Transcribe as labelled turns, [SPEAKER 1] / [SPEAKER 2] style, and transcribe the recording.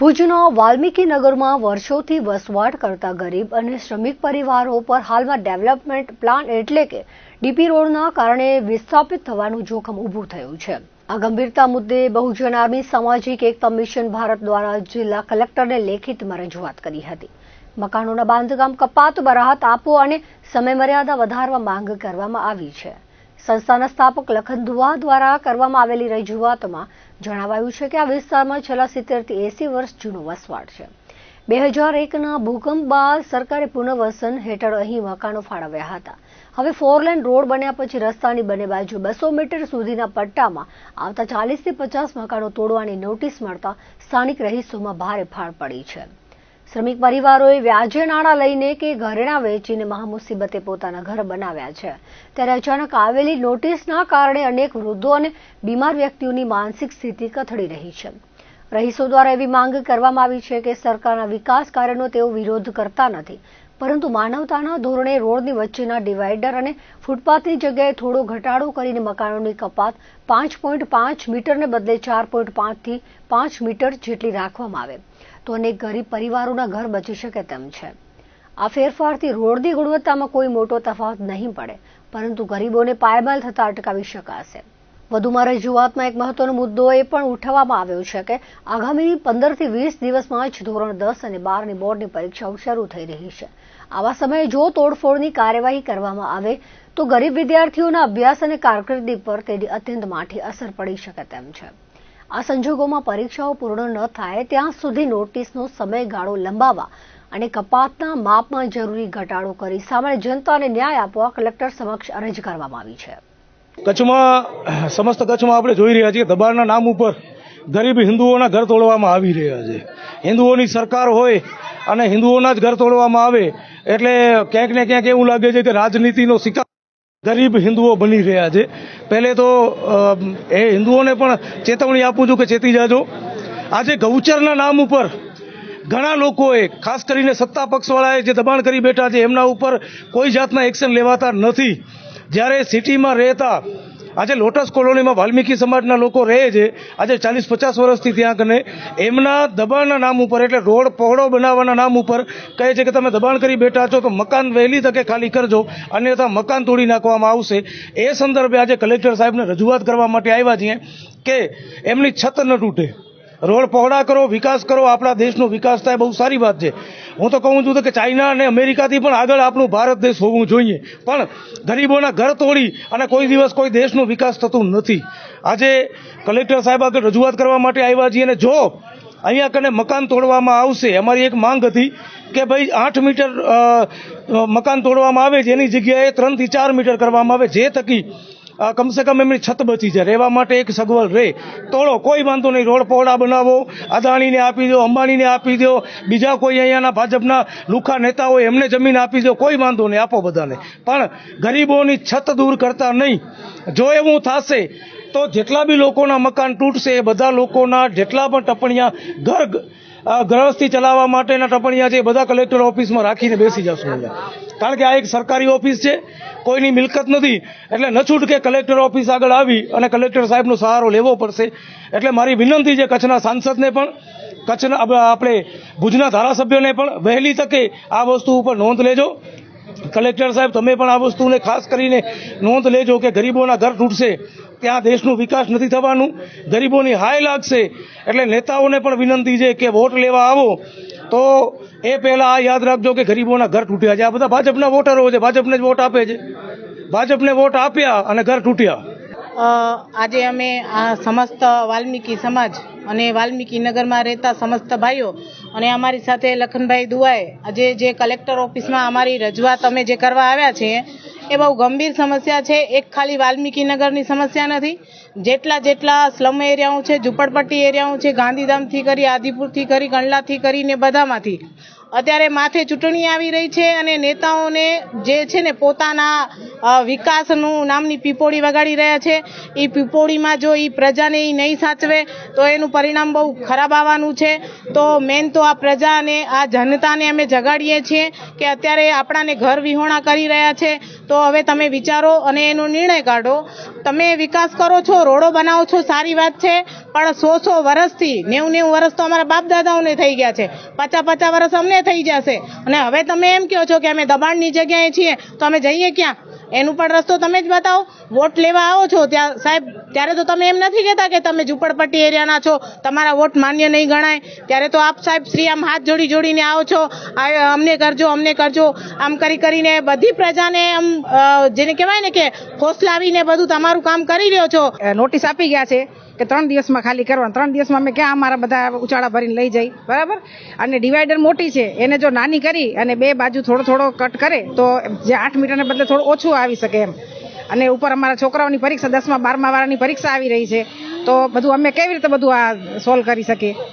[SPEAKER 1] ભુજના વાલ્મીકી નગરમાં વર્ષોથી વસવાટ કરતા ગરીબ અને શ્રમિક પરિવારો પર હાલમાં ડેવલપમેન્ટ પ્લાન એટલે કે ડીપી રોડના કારણે વિસ્થાપિત થવાનું જોખમ ઊભું થયું છે। આ ગંભીરતા મુદ્દે બહુજન આર્મી સામાજિક એકતા મિશન ભારત દ્વારા જિલ્લા કલેક્ટરને લેખિતમાં રજૂઆત કરી હતી। મકાનોના બાંધકામ કપાતમાં રાહત આપો અને સમયમર્યાદા વધારવા માંગ કરવામાં આવી છે। સંસ્થાના સ્થાપક લખન દુઆ દ્વારા કરવામાં આવેલી રજૂઆતમાં જણાવાયું છે કે આ વિસ્તારમાં છેલ્લા 70 થી 80 વર્ષ જૂનો વસવાટ છે। 2001ના ભૂકંપ બાદ સરકારે પુનર્વસન હેઠળ અહીં મકાનો ફાળવ્યા હતા। હવે 4 લેન રોડ બન્યા પછી રસ્તાની બંને બાજુ 200 મીટર સુધીના પટ્ટામાં આવતા 40 થી 50 મકાનો તોડવાની નોટિસ મળતા સ્થાનિક રહીશોમાં ભારે ફાળ પડી છે। શ્રમિક પરિવારોએ વ્યાજે નાણાં લઈને કે ઘરેણાં વેચીને મહામુસીબતે પોતાના ઘર બનાવ્યા છે। ત્યારે અચાનક આવેલી નોટિસના કારણે અનેક વૃદ્ધો અને બીમાર વ્યક્તિઓની માનસિક સ્થિતિ કથળી રહી છે। રહીશો દ્વારા એવી માંગ કરવામાં આવી છે કે સરકારના વિકાસ કાર્યનો તેઓ વિરોધ કરતા નથી, પરંતુ માનવતાના ધોરણે રોડની વચ્ચેના ડિવાઈડર અને ફૂટપાથની જગ્યાએ થોડો ઘટાડો કરીને મકાનોની કપાત 5.5 મીટરને બદલે 4.5 થી 5 મીટર જેટલી રાખવામાં આવે તો અનેક ગરીબ પરિવારોના ઘર બચી શકે તેમ છે। આ ફેરફારથી રોડની ગુણવત્તામાં કોઈ મોટો તફાવત નહીં પડે, પરંતુ ગરીબોને પાયમાલ થતા અટકાવી શકાશે। વધુમાં રજૂઆતમાં એક મહત્વનો મુદ્દો એ પણ ઉઠાવવામાં આવ્યો છે કે આગામી 15 થી 20 દિવસમાં જ ધોરણ 10 અને 12ની બોર્ડની પરીક્ષાઓ શરૂ થઈ રહી છે। આવા સમયે જો તોડફોડની કાર્યવાહી કરવામાં આવે તો ગરીબ વિદ્યાર્થીઓના અભ્યાસ અને કારકિર્દી પર તેની અત્યંત માઠી અસર પડી શકે તેમ છે। આ સંજોગોમાં પરીક્ષાઓ પૂર્ણ ન થાય ત્યાં સુધી નોટિસનો સમયગાળો લંબાવવા અને કપાતના માપમાં જરૂરી ઘટાડો કરી સામાન્ય જનતાને ન્યાય આપવા કલેક્ટર સમક્ષ અરજી કરવામાં આવી છે।
[SPEAKER 2] સમસ્ત કચ્છમાં આપણે જોઈ રહ્યા છીએ દબાણના નામ ઉપર ગરીબ હિન્દુઓના ઘર તોડવામાં આવી રહ્યા છે। હિન્દુઓની સરકાર હોય અને હિન્દુઓના જ ઘર તોડવામાં આવે એટલે ક્યાંક ને ક્યાંક એવું લાગે છે કે રાજનીતિનો શિકાર ગરીબ હિન્દુઓ બની રહ્યા છે। પહેલે તો એ હિન્દુઓને પણ ચેતવણી આપું છું કે ચેતી જાજો। આજે ગૌચરના નામ ઉપર ઘણા લોકોએ, ખાસ કરીને સત્તા પક્ષવાળાએ જે દબાણ કરી બેઠા છે એમના ઉપર કોઈ જાતના એક્શન લેવાતા નથી। જ્યારે સિટીમાં રહેતા આજે લોટસ કોલોનીમાં વાલ્મીકી સમાજના લોકો રહે છે, આજે 40-50 વર્ષથી ત્યાં કને એમના દબાણના નામ ઉપર એટલે રોડ પહોળો બનાવવાના નામ ઉપર કહે છે કે તમે દબાણ કરી બેઠા છો તો મકાન વહેલી તકે ખાલી કરજો, અન્યથા મકાન તોડી નાખવામાં આવશે। એ સંદર્ભે આજે કલેક્ટર સાહેબને રજૂઆત કરવા માટે આવ્યા છીએ કે એમની છત ન તૂટે, રોડ પહોળા કરો, વિકાસ કરો, આપણા દેશનો વિકાસ થાય, બહુ સારી વાત છે। હું તો કહું છું કે ચાઇના અને અમેરિકાથી પણ આગળ આપણું ભારત દેશ હોવું જોઈએ, પણ ગરીબોના ઘર તોડી અને કોઈ દિવસ કોઈ દેશનો વિકાસ થતું નથી। આજે કલેક્ટર સાહેબ આગળ રજૂઆત કરવા માટે આવ્યા છીએ અને જો અહીંયા કને મકાન તોડવામાં આવશે, અમારી એક માંગ હતી કે ભાઈ 8 મીટર મકાન તોડવામાં આવે જેની જગ્યાએ 3 થી 4 મીટર કરવામાં આવે, જે થકી કમસે કમ એમની છત બચી જાય, રહેવા માટે એક સગવડ રહે। તોડો, કોઈ વાંધો નહીં, રોડ પહોળા બનાવો, અદાણીને આપી દો, અંબાણીને આપી દો, બીજા કોઈ અહીંયાના ભાજપના લુખા નેતા હોય એમને જમીન આપી દો, કોઈ વાંધો નહીં, આપો બધાને, પણ ગરીબોની છત દૂર કરતા નહીં। જો એવું થશે તો જેટલા બી લોકોના મકાન તૂટશે એ બધા લોકોના જેટલા પણ ટપણિયા ગૃહસ્થી ચલાવવા માટેના ટપણિયા છે એ બધા કલેક્ટર ઓફિસમાં રાખીને બેસી જશું અહીંયા, કારણ કે આ એક સરકારી ઓફિસ છે, કોઈની મિલકત નથી। એટલે ન છૂટકે કલેક્ટર ઓફિસ આગળ આવી અને કલેક્ટર સાહેબનો સહારો લેવો પડશે। એટલે મારી વિનંતી છે કચ્છના સાંસદને પણ, કચ્છના આપણે ભુજના ધારાસભ્યોને પણ વહેલી તકે આ વસ્તુ ઉપર નોંધ લેજો। કલેક્ટર સાહેબ તમે પણ આ વસ્તુને ખાસ કરીને નોંધ લેજો કે ગરીબોના ઘર તૂટશે ત્યાં દેશનો વિકાસ નથી થવાનું, ગરીબોની હાય લાગશે। એટલે નેતાઓને પણ વિનંતી છે કે વોટ લેવા આવો તો એ પહેલા આ યાદ રાખજો કે ગરીબોના ઘર તૂટ્યા છે। આ બધા ભાજપના વોટરો છે, ભાજપને જ વોટ આપે છે, ભાજપને વોટ આપ્યા અને ઘર તૂટ્યા।
[SPEAKER 3] આજે અમે આ સમસ્ત વાલ્મીકી સમાજ અને વાલ્મીકી નગરમાં રહેતા સમસ્ત ભાઈઓ અને અમારી સાથે લખનભાઈ દુઆએ આજે જે કલેક્ટર ઓફિસમાં અમારી રજૂઆત અમે જે કરવા આવ્યા છીએ એ બહુ ગંભીર સમસ્યા છે। એક ખાલી વાલ્મીકી નગરની સમસ્યા નથી, જેટલા સ્લમ એરિયાઓ છે, ઝૂંપડપટ્ટી એરિયાઓ છે, ગાંધીધામથી કરી, આદિપુરથી કરી, કંડલાથી કરીને બધામાંથી અત્યારે માથે ચૂંટણી આવી રહી છે અને નેતાઓને જે છે ને પોતાના વિકાસનું નામની પીપોળી વગાડી રહ્યા છે। એ પીપોળીમાં જો એ પ્રજાને નહીં સાચવે તો એનું પરિણામ બહુ ખરાબ આવવાનું છે। તો મેન તો આ પ્રજાને, આ જનતાને અમે જગાડીએ છીએ કે અત્યારે આપણાને ઘર વિહોણા કરી રહ્યા છે, તો હવે તમે વિચારો અને એનો નિર્ણય કાઢો. તમે વિકાસ કરો છો, રોડો બનાવો છો, સારી વાત છે, પણ 100 વર્ષથી 90 વર્ષ તો અમારા બાપ દાદાઓને થઈ ગયા છે, 50 વર્ષ અમને થઈ જશે, અને હવે તમે એમ કહો છો કે અમે દબાણની જગ્યાએ છીએ, તો અમે જઈએ ક્યાં? એનું પણ રસ્તો તમે જ બતાવો. વોટ લેવા આવો છો ત્યાં સાહેબ, ત્યારે તો તમે એમ નથી કહેતા કે તમે ઝૂંપડપટ્ટી એરિયાના છો, તમારા વોટ માન્ય નહીં ગણાય. ત્યારે તો આપ સાહેબ શ્રી આમ હાથ જોડીને આવો છો, અમને કરજો આમ કરીને બધી પ્રજાને આમ જેને કહેવાય ને કે ફોસલાવીને બધું તમારું કામ કરી રહ્યો છો.
[SPEAKER 4] નોટિસ આપી ગયા છે કે 3 દિવસમાં ખાલી કરવાનું. 3 દિવસમાં અમે ક્યાં અમારા બધા ઉચાળા ભરીને લઈ જઈ, બરાબર? અને ડિવાઈડર મોટી છે, એને જો નાની કરી અને 2 બાજુ થોડો કટ કરે તો જે 8 મીટરને બદલે થોડું ઓછું આવી શકે એમ. અને ઉપર અમારા છોકરાઓની પરીક્ષા 10મા 12મા વાળાની પરીક્ષા આવી રહી છે, તો બધું અમે કેવી રીતે બધું આ સોલ્વ કરી શકીએ?